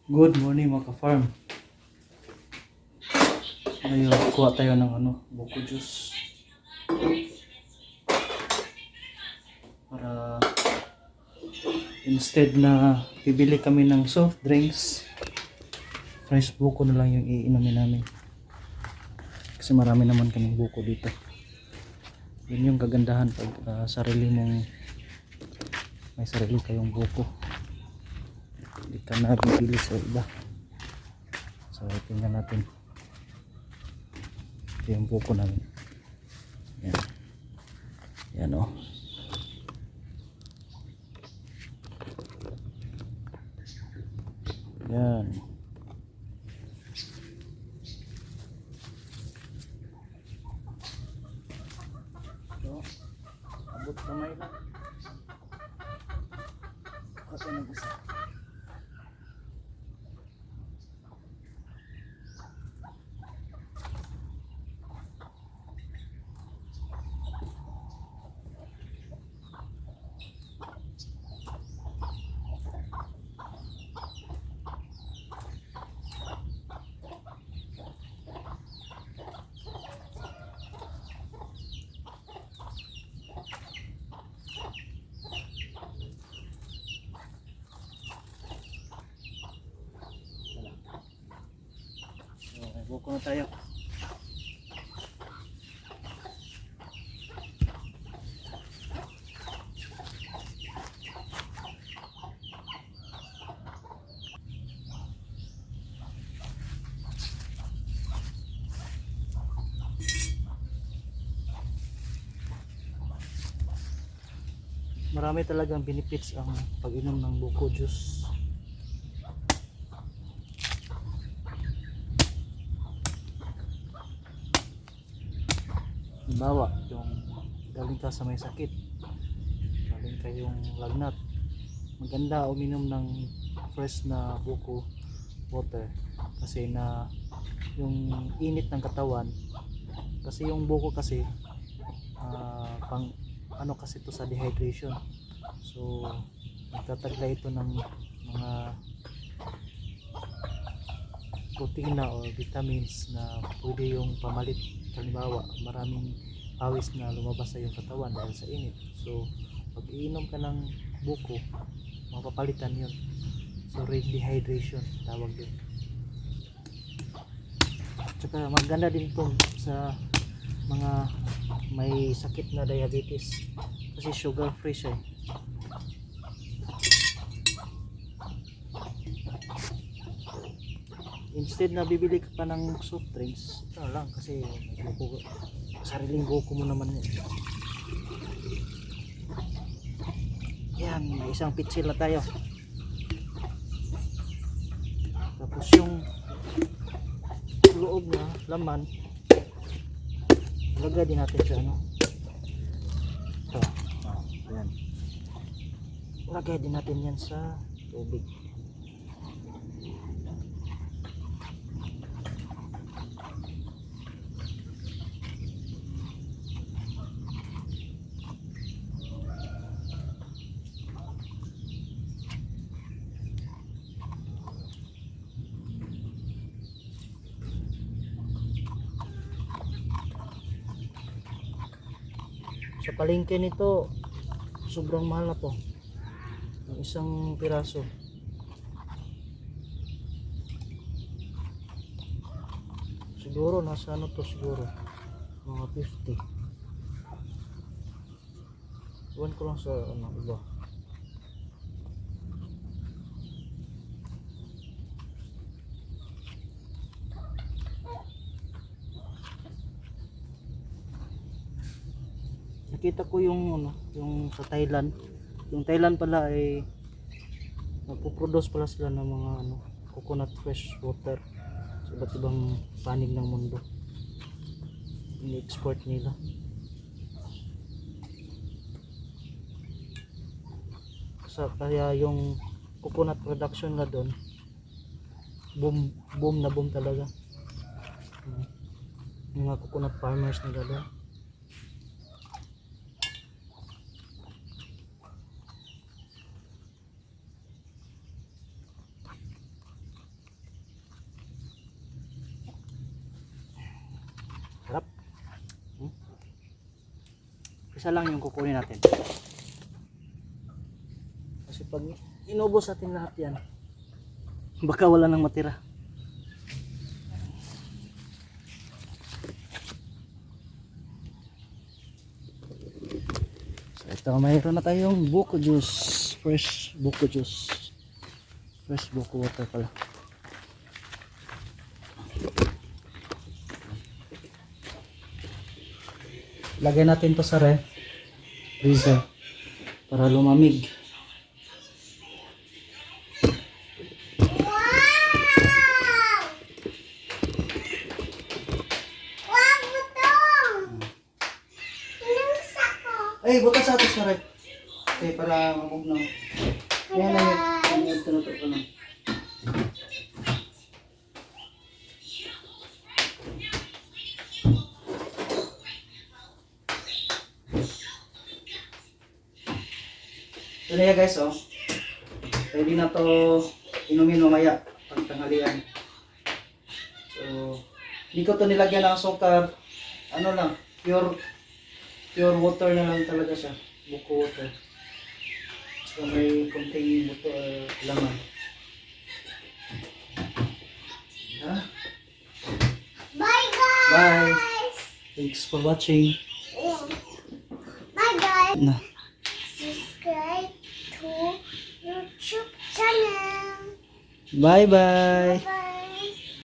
Good morning mga ka-farm. Ngayon, kuha tayo ng buko juice. Para instead na bibili kami ng soft drinks, fresh buko na lang yung iinumin namin. Kasi marami naman kaming buko dito. Yun yung kagandahan pag may sarili kayong buko. Hindi ka na bibili sa iba. So, tingnan natin. Ito yung buko namin. Yan. Yan o. Yan. So, abot kamay lang. Kasi nag-isa. Buko na tayo. Marami talagang benefits ang pag-inom ng buko juice. Halimbawa, yung galing ka sa may sakit, galing kayong lagnat, maganda uminom ng fresh na buko water kasi na yung init ng katawan, kasi yung buko kasi pang kasi to sa dehydration. So nagtatagla ito ng mga protina o vitamins na pwede yung pamalit. Halimbawa, maraming pawis na lumabas sa iyong katawan dahil sa init. So pag iinom ka ng buko, mapapalitan yun. So rehydration tawag yun. Tsaka maganda din ito sa mga may sakit na diabetes kasi sugar free siya. Instead na bibili ka pa ng soft drinks, ito na lang kasi may buko, sariling buko mo naman yun. Yan, isang pitsil na tayo. Tapos yung loob na laman, lagay din natin sa ito. Yan. Lagay din natin yan sa tubig. Sa palengke nito sobrang mahal na to, yung isang piraso. Siguro nasa siguro mga 50. Iwan ko lang sa iba. Nakita ko yung yung sa Thailand. Yung Thailand pala ay nagpo-produce pala sila ng mga coconut fresh water sa iba't ibang panig ng mundo. Ini-export nila. Kaya yung coconut production na doon boom na boom talaga. Mga coconut farmers nila doon. Isa lang yung kukunin natin. Kasi pag inubos natin lahat yan, baka wala nang matira. So ito, mayroon na tayong buko juice. Fresh buko juice. Fresh buko water pala. Lagay natin to sa freezer para lumamig. Ay, butas sa atin sa ref. Okay, para mamugnaw. Yan lang yung tinutok ko lang. Ito na yan guys, oh. Pwede na to inumin mamaya pag tanghalian. So, hindi ko to nilagyan ng sukar. Ano lang, pure water na lang talaga siya. Buko water. So, may konting buto laman. Ha? Bye guys! Bye! Thanks for watching. Bye guys! Na. Subscribe to YouTube channel. Bye bye! Bye.